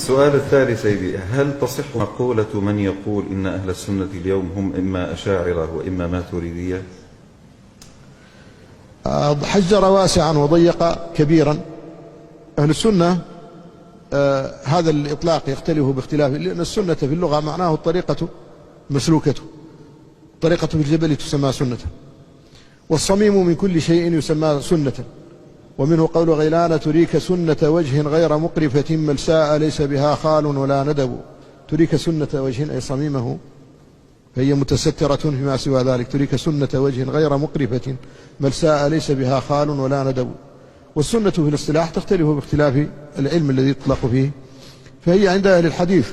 السؤال الثاني سيدي، هل تصح مقولة من يقول إن أهل السنة اليوم هم إما أشاعرة وإما ماتريدية؟ حجر واسعا وضيق كبيرا. أهل السنة هذا الإطلاق يختلف باختلاف، لأن السنة في اللغة معناه الطريقة مسلوكته، طريقة في الجبل تسمى سنة، والصميم من كل شيء يسمى سنة. ومنه قول غيلان: تريك سنة وجه غير مقرفة ملساء ليس بها خال ولا ندب. تريك سنة وجه أي صميمه، فهي متسترة فيما سوى ذلك. تريك سنة وجه غير مقرفة ملساء ليس بها خال ولا ندب. والسنة في الاصطلاح تختلف باختلاف العلم الذي يطلق فيه، فهي عند أهل الحديث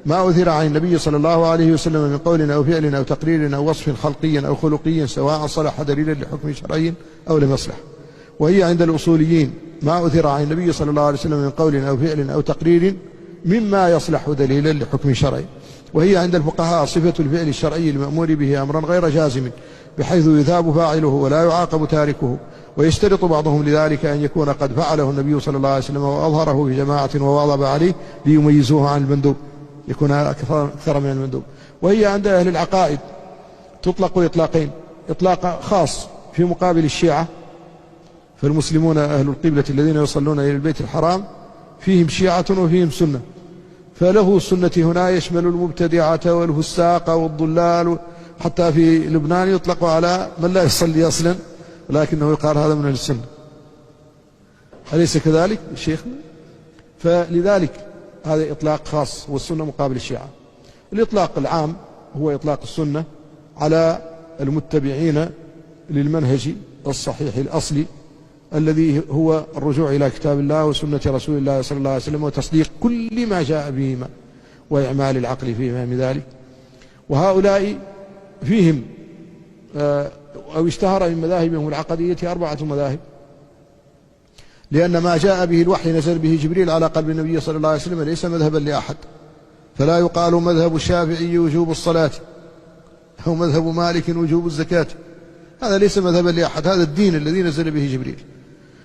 ما أثر عن النبي صلى الله عليه وسلم من قول أو فعل أو تقرير أو وصف خلقي أو خلقي، سواء صلح دليلا لحكم شرعي أو لم يصلح. وهي عند الأصوليين ما أثر عن النبي صلى الله عليه وسلم من قول أو فعل أو تقرير مما يصلح دليلا لحكم شرعي. وهي عند الفقهاء صفة الفعل الشرعي المأمور به أمرا غير جازم، بحيث يثاب فاعله ولا يعاقب تاركه. ويشترط بعضهم لذلك أن يكون قد فعله النبي صلى الله عليه وسلم وأظهره في جماعة وواظب عليه ليميزوه عن المندوب، يكون أكثر من المندوب. وهي عند أهل العقائد تطلق إطلاقين: إطلاق خاص في مقابل الشيعة، فالمسلمون أهل القبلة الذين يصلون إلى البيت الحرام فيهم شيعة وفيهم سنة، فله السنة هنا يشمل المبتدعة والفساق والضلال، حتى في لبنان يطلق على من لا يصلي أصلا ولكنه يقال هذا من أهل السنة. أليس كذلك شيخنا؟ فلذلك هذا إطلاق خاص، والسنة مقابل الشيعة. الإطلاق العام هو إطلاق السنة على المتبعين للمنهج الصحيح الأصلي، الذي هو الرجوع إلى كتاب الله وسنة رسول الله صلى الله عليه وسلم، وتصديق كل ما جاء بهما وإعمال العقل في فهم ذلك. وهؤلاء فيهم أو اشتهر من مذاهبهم العقدية 4 مذاهب، لأن ما جاء به الوحي نزل به جبريل على قلب النبي صلى الله عليه وسلم ليس مذهبا لأحد. فلا يقال مذهب الشافعي وجوب الصلاة أو مذهب مالك وجوب الزكاة، هذا ليس مذهبا لأحد، هذا الدين الذي نزل به جبريل.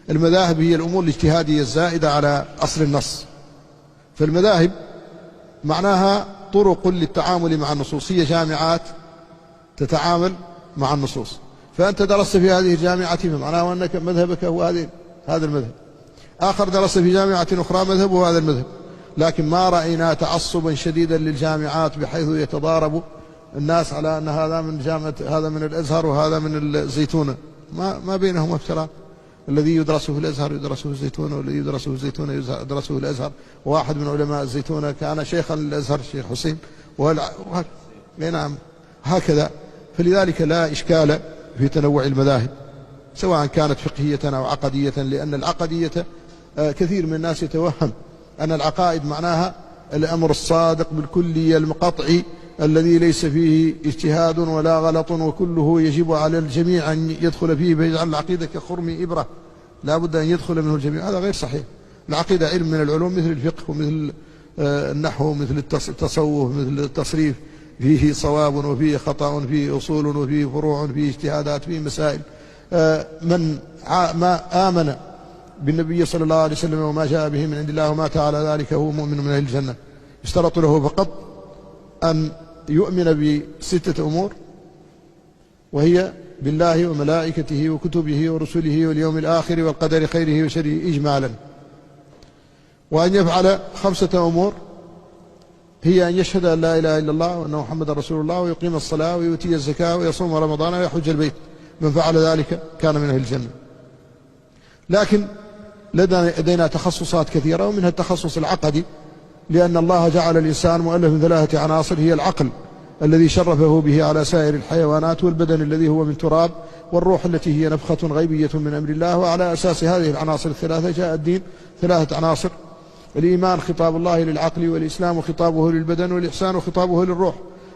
المذاهب هي الأمور الاجتهادية الزائدة على أصل النص. فالمذاهب معناها طرق للتعامل مع النصوص، هي جامعات تتعامل مع النصوص. فأنت درست في هذه الجامعة فمعناه أنك مذهبك هو هذا المذهب. آخر درس في جامعة أخرى مذهبه هذا المذهب، لكن ما رأينا تعصبا شديدا للجامعات بحيث يتضارب الناس على أن هذا من جامعة، هذا من الأزهر وهذا من الزيتونة. ما بينهم افتراق. الذي يدرسه في الأزهر يدرسه في الزيتونة، والذي يدرسه في الزيتونة يدرسه في الأزهر. وواحد من علماء الزيتونة كان شيخا للأزهر، الشيخ حسين، نعم هكذا. فلذلك لا إشكال في تنوع المذاهب سواء كانت فقهية أو عقدية، لأن العقدية كثير من الناس يتوهم أن العقائد معناها الأمر الصادق بالكلية المقطعي الذي ليس فيه اجتهاد ولا غلط، وكله يجب على الجميع أن يدخل فيه، فيجعل العقيدة كخرم إبرة لا بد أن يدخل منه الجميع. هذا غير صحيح. العقيدة علم من العلوم مثل الفقه ومثل النحو ومثل التصوف ومثل التصريف، فيه صواب وفيه خطأ، فيه أصول وفيه فروع، فيه اجتهادات، فيه مسائل. من ما آمن بالنبي صلى الله عليه وسلم وما جاء به من عند الله ومات على ذلك هو مؤمن من أهل الجنة. يشترط له فقط أن يؤمن ب6 أمور، وهي بالله وملائكته وكتبه ورسله واليوم الآخر والقدر خيره وشره إجمالا، وأن يفعل 5 أمور، هي أن يشهد أن لا إله إلا الله وأن محمد رسول الله، ويقيم الصلاة ويؤتي الزكاة ويصوم رمضان ويحج البيت. من فعل ذلك كان من أهل الجنة. لكن لدينا تخصصات كثيرة، ومنها التخصص العقدي، لأن الله جعل الإنسان مؤلف من 3 عناصر، هي العقل الذي شرفه به على سائر الحيوانات، والبدن الذي هو من تراب، والروح التي هي نفخة غيبية من أمر الله. وعلى أساس هذه العناصر ال3 جاء الدين 3 عناصر: الإيمان خطاب الله للعقل، والإسلام خطابه للبدن، والإحسان خطابه للروح.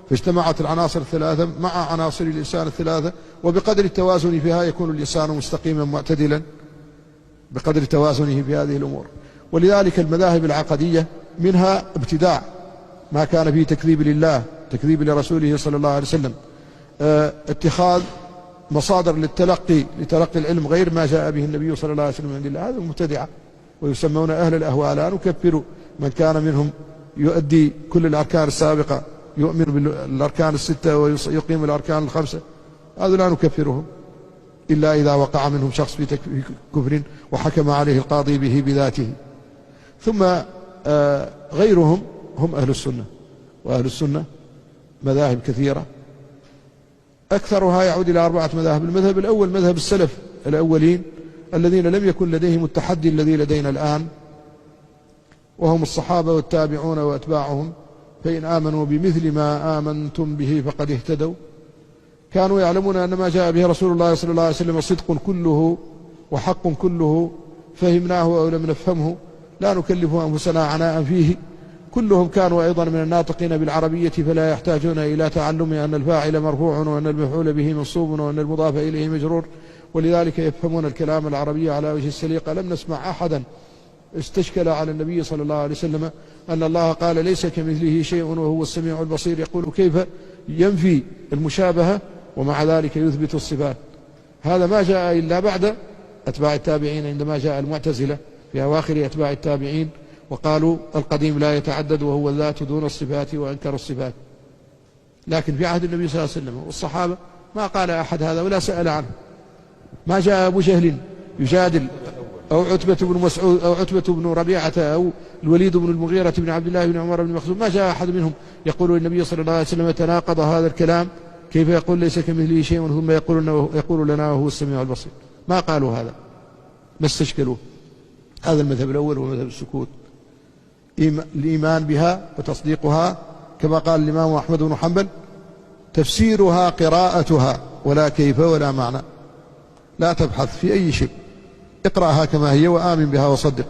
فاجتمعت العناصر ال3 مع عناصر الإنسان ال3، وبقدر التوازن فيها يكون الإنسان مستقيما معتدلا بقدر توازنه في هذه الأمور. ولذلك المذاهب العقدية منها ابتداع ما كان فيه تكذيب لله، تكذيب لرسوله صلى الله عليه وسلم، اتخاذ مصادر لتلقي العلم غير ما جاء به النبي صلى الله عليه وسلم من عند الله، هذا مبتدعة ويسمون أهل الأهواء. لا نكفر من كان منهم يؤدي كل الأركان السابقة، يؤمن بالأركان الستة ويقيم الأركان الخمسة، هذا لا نكفرهم إلا إذا وقع منهم شخص في كفر وحكم عليه القاضي به بذاته. ثم غيرهم هم أهل السنة، وأهل السنة مذاهب كثيرة أكثرها يعود إلى 4 مذاهب. المذهب الأول مذهب السلف الأولين الذين لم يكن لديهم التحدي الذي لدينا الآن، وهم الصحابة والتابعون وأتباعهم، فإن آمنوا بمثل ما آمنتم به فقد اهتدوا. كانوا يعلمون أن ما جاء به رسول الله صلى الله عليه وسلم صدق كله وحق كله، فهمناه أو لم نفهمه لا نكلف أنفسنا عناء فيه. كلهم كانوا أيضا من الناطقين بالعربية فلا يحتاجون إلى تعلم أن الفاعل مرفوع وأن المفعول به منصوب وأن المضاف إليه مجرور، ولذلك يفهمون الكلام العربي على وجه السليقة. لم نسمع أحدا استشكل على النبي صلى الله عليه وسلم أن الله قال ليس كمثله شيء وهو السميع البصير، يقول كيف ينفي المشابهة ومع ذلك يثبت الصفات. هذا ما جاء إلا بعد أتباع التابعين، عندما جاء المعتزلة في أواخر أتباع التابعين وقالوا القديم لا يتعدد وهو الذات دون الصفات وأنكر الصفات. لكن في عهد النبي صلى الله عليه وسلم والصحابة ما قال أحد هذا ولا سأل عنه. ما جاء أبو جهل يجادل أو عتبة بن مسعود أو عتبة بن ربيعة أو الوليد بن المغيرة بن عبد الله بن عمر بن مخزوم، ما جاء أحد منهم يقول للنبي صلى الله عليه وسلم تناقض هذا الكلام، كيف يقول ليس كمثله شيء ثم يقول لنا وهو السميع البصير. ما قالوا هذا، ما استشكلوه. هذا المذهب الأول ومذهب السكوت، الإيمان بها وتصديقها كما قال الإمام أحمد بن حنبل تفسيرها قراءتها ولا كيف ولا معنى، لا تبحث في أي شيء، اقرأها كما هي وآمن بها وصدق.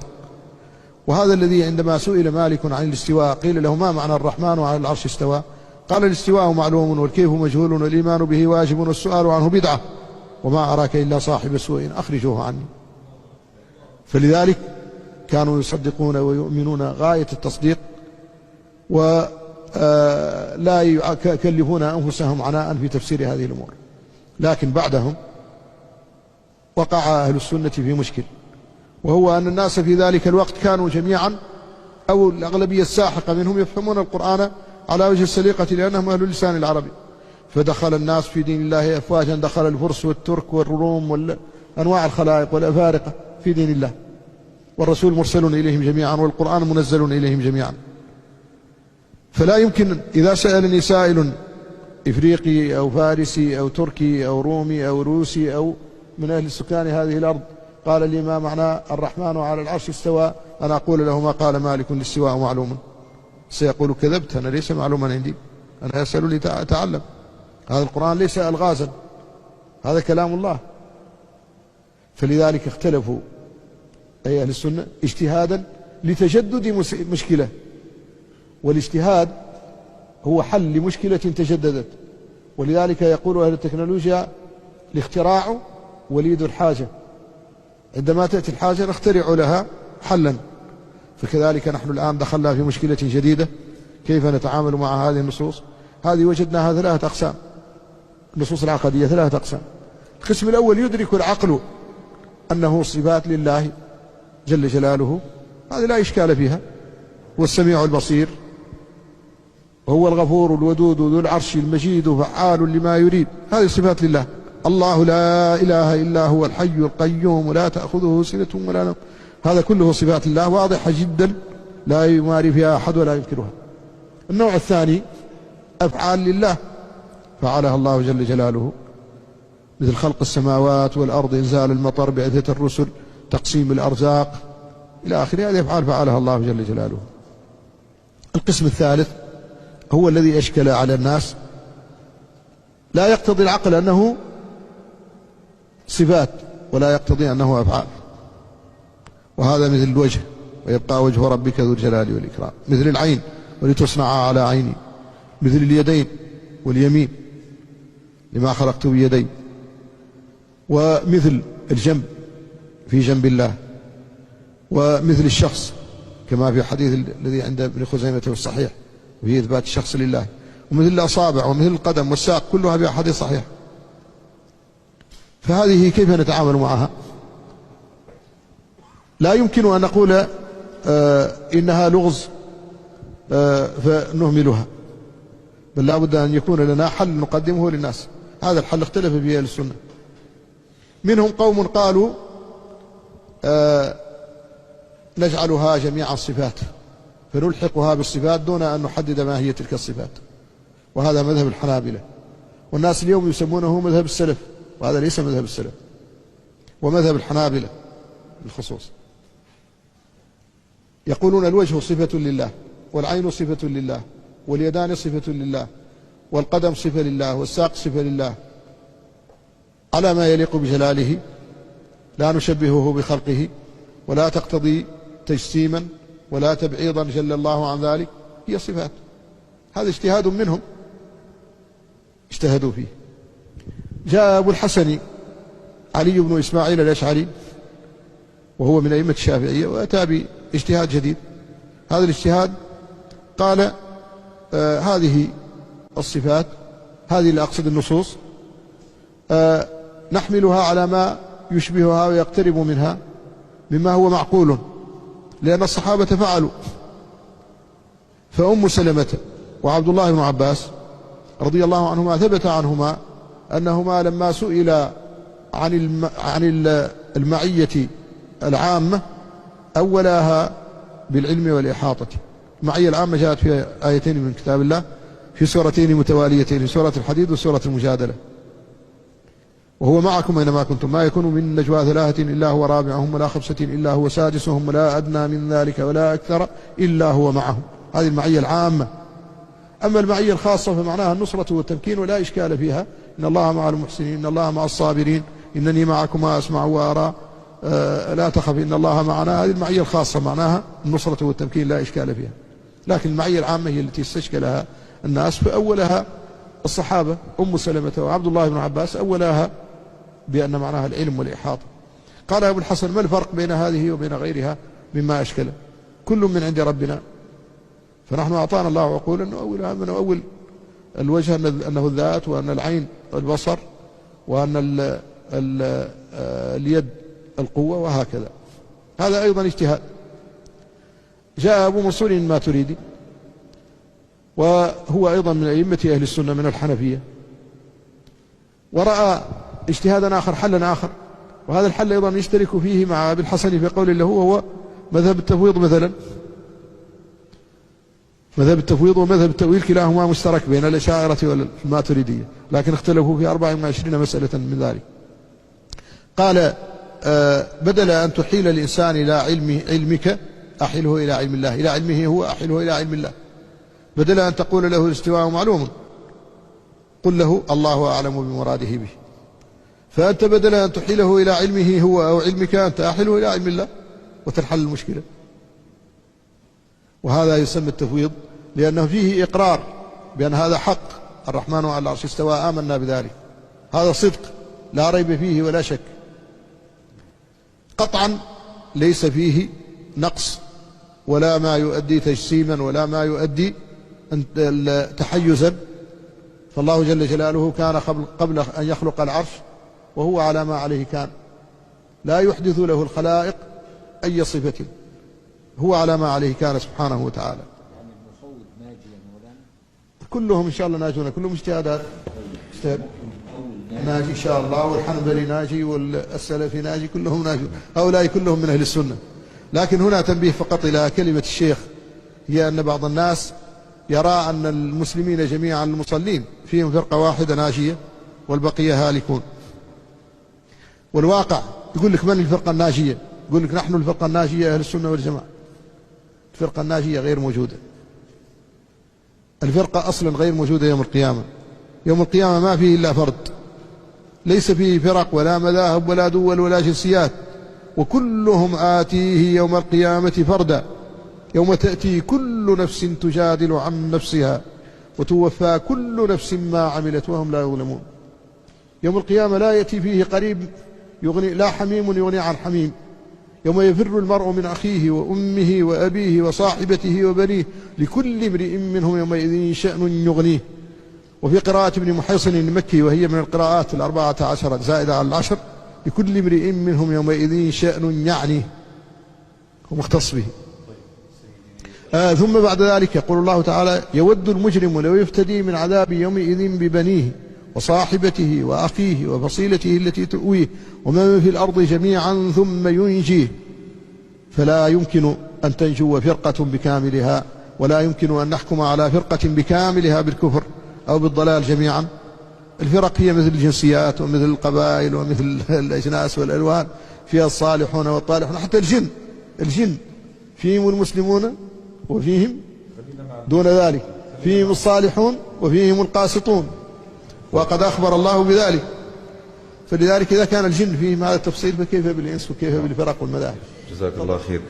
وهذا الذي عندما سئل مالك عن الاستواء قيل له ما معنى الرحمن على العرش استوى؟ قال الاستواء معلوم والكيف مجهول والإيمان به واجب والسؤال عنه بدعة وما أراك إلا صاحب سوء أخرجوه عني. فلذلك كانوا يصدقون ويؤمنون غاية التصديق ولا يكلفون أنفسهم عناء في تفسير هذه الأمور. لكن بعدهم وقع أهل السنة في مشكل، وهو أن الناس في ذلك الوقت كانوا جميعا أو الأغلبية الساحقة منهم يفهمون القرآن على وجه السليقة لأنهم أهل اللسان العربي، فدخل الناس في دين الله أفواجا، دخل الفرس والترك والروم وأنواع الخلائق والأفارقة في دين الله، والرسول مرسل إليهم جميعا والقرآن منزل إليهم جميعا. فلا يمكن إذا سألني سائل إفريقي أو فارسي أو تركي أو رومي أو روسي أو من أهل سكان هذه الأرض قال لي ما معنى الرحمن على العرش استوى، أنا أقول له ما قال مالك الاستواء معلوم، سيقول كذبت، أنا ليس معلوما عندي، أنا أسأل لأتعلم، هذا القرآن ليس ألغازا، هذا كلام الله. فلذلك اختلفوا أي أهل السنة اجتهادا لتجدد مشكلة، والاجتهاد هو حل لمشكلة تجددت. ولذلك يقول أهل التكنولوجيا الاختراع وليد الحاجة، عندما تأتي الحاجة نخترع لها حلا. فكذلك نحن الآن دخلنا في مشكلة جديدة، كيف نتعامل مع هذه النصوص؟ هذه وجدناها 3 أقسام، النصوص العقدية 3 أقسام. القسم الأول يدرك العقل أنه صفات لله جل جلاله، هذه لا إشكال فيها، هو السميع البصير وهو الغفور الودود ذو العرش المجيد فعال لما يريد، هذه صفات لله. الله لا إله إلا هو الحي القيوم ولا تأخذه سنة ولا نوم، هذا كله صفات الله واضحة جدا لا يماري فيها أحد ولا ينكرها. النوع الثاني أفعال لله فعلها الله جل جلاله، مثل خلق السماوات والأرض، إنزال المطر، بعثة الرسل، تقسيم الأرزاق إلى آخره، هذه أفعال فعلها الله جل جلاله. القسم الثالث هو الذي أشكل على الناس، لا يقتضي العقل أنه صفات ولا يقتضي أنه أفعال، وهذا مثل الوجه ويبقى وجه ربك ذو الجلال والإكرام، مثل العين ولتصنع على عيني، مثل اليدين واليمين لما خلقت بيدي، ومثل الجنب في جنب الله، ومثل الشخص كما في الحديث الذي عند ابن خزيمة في الصحيح وفي إثبات الشخص لله، ومثل الأصابع ومثل القدم والساق، كلها بأحاديث صحيح. فهذه كيف نتعامل معها؟ لا يمكن أن نقول إنها لغز فنهملها، بل لا بد أن يكون لنا حل نقدمه للناس. هذا الحل اختلف فيه أهل السنة. منهم قوم قالوا نجعلها جميعا صفات، فنلحقها بالصفات دون أن نحدد ما هي تلك الصفات، وهذا مذهب الحنابلة. والناس اليوم يسمونه مذهب السلف، وهذا ليس مذهب السلف، ومذهب الحنابلة بالخصوص. يقولون الوجه صفة لله، والعين صفة لله، واليدان صفة لله، والقدم صفة لله، والساق صفة لله على ما يليق بجلاله، لا نشبهه بخلقه، ولا تقتضي تجسيما ولا تبعيضا جل الله عن ذلك، هي صفات. هذا اجتهاد منهم اجتهدوا فيه. جاء أبو الحسن علي بن إسماعيل الأشعري وهو من أئمة الشافعية، وأتى باجتهاد جديد. هذا الاجتهاد قال هذه الصفات، هذه اللي أقصد النصوص، نحملها على ما يشبهها ويقترب منها مما هو معقول، لأن الصحابة فعلوا. فأم سلمة وعبد الله بن عباس رضي الله عنهما ثبت عنهما أنهما لما سئل عن المعية العامة أولاها بالعلم والإحاطة. المعية العامة جاءت في آيتين من كتاب الله في سورتين متواليتين، في سورة الحديد وسورة المجادلة. وهو معكم أينما كنتم ما يكون من نجوى ثلاثة إلا هو رابعهم ولا خمسة إلا هو سادسهم ولا أدنى من ذلك ولا أكثر إلا هو معهم. هذه المعية العامة. أما المعية الخاصة فمعناها النصرة والتمكين، ولا إشكال فيها. إن الله مع المحسنين، إن الله مع الصابرين، إنني معكما أسمع وأرى، لا تخف إن الله معنا. هذه المعية الخاصة معناها النصرة والتمكين، لا إشكال فيها. لكن المعية العامة هي التي استشكلها الناس، فأولها الصحابة أم سلمة وعبد الله بن عباس أولها بأن معناها العلم والإحاطة. قال أبو الحسن ما الفرق بين هذه وبين غيرها مما أشكل؟ كل من عند ربنا، فنحن أعطانا الله عقولا نؤول الوجه أنه الذات، وأن العين البصر، وأن اليد القوة، وهكذا. هذا أيضا اجتهاد. جاء أبو منصور الماتريدي وهو أيضا من أئمة أهل السنة من الحنفية، ورأى اجتهادا آخر، حلا آخر، وهذا الحل أيضا يشترك فيه مع أبي الحسن في قول له وهو مذهب التفويض مثلا. مذهب التفويض ومذهب التأويل كلاهما مشترك بين الأشاعرة والماتريدية، لكن اختلفوا في 24 مسألة من ذلك. قال بدل أن تحيل الإنسان إلى علمك أحله إلى علم الله، إلى علمه هو أحله إلى علم الله. بدل أن تقول له الاستواء معلوم، قل له الله أعلم بمراده به. فأنت بدل أن تحيله إلى علمه هو أو علمك أنت أحله إلى علم الله وتنحل المشكلة. وهذا يسمى التفويض، لأنه فيه إقرار بأن هذا حق، الرحمن على العرش استوى، آمنا بذلك، هذا صدق لا ريب فيه ولا شك، قطعا ليس فيه نقص ولا ما يؤدي تجسيما ولا ما يؤدي تحيزا. فالله جل جلاله كان قبل أن يخلق العرش وهو على ما عليه كان، لا يحدث له الخلائق أي صفة، هو على ما عليه كان سبحانه وتعالى. يعني المفوض ناجي يا مولانا؟ كلهم إن شاء الله ناجون، كلهم اجتهادات ناجي إن شاء الله، والحنبلي ناجي والسلفي ناجي، كلهم ناجون، هؤلاء كلهم من أهل السنة. لكن هنا تنبيه فقط إلى كلمة الشيخ، هي أن بعض الناس يرى أن المسلمين جميعا المصلين فيهم فرقة واحدة ناجية والبقية هالكون. والواقع يقول لك من الفرقة الناجية؟ يقول لك نحن الفرقة الناجية أهل السنة والجماعة. الفرقة الناجية غير موجودة، الفرقة أصلا غير موجودة يوم القيامة. يوم القيامة ما فيه إلا فرد، ليس فيه فرق ولا مذاهب ولا دول ولا جنسيات، وكلهم آتيه يوم القيامة فردا. يوم تأتي كل نفس تجادل عن نفسها وتوفى كل نفس ما عملت وهم لا يظلمون. يوم القيامة لا يأتي فيه قريب يغني، لا حميم يغني عن حميم. يوم يفر المرء من أخيه وأمه وأبيه وصاحبته وبنيه لكل امرئ منهم يومئذ شأن يغنيه. وفي قراءة ابن محيصن المكي وهي من القراءات 14 زائدة على 10، لكل امرئ منهم يومئذ شأن يعنيه، هو مختص به. ثم بعد ذلك يقول الله تعالى: يود المجرم لو يفتدي من عذاب يومئذ ببنيه وصاحبته وأخيه وفصيلته التي تؤويه ومن في الأرض جميعا ثم ينجيه. فلا يمكن أن تنجو فرقة بكاملها، ولا يمكن أن نحكم على فرقة بكاملها بالكفر أو بالضلال جميعا. الفرق هي مثل الجنسيات ومثل القبائل ومثل الأجناس والألوان، فيها الصالحون والطالحون، حتى الجن فيهم المسلمون وفيهم دون ذلك، فيهم الصالحون وفيهم القاسطون، وقد أخبر الله بذلك. فلذلك إذا كان الجن فيهم هذا التفصيل فكيف بالإنس وكيف بالفرق والمذاهب. جزاك الله خير.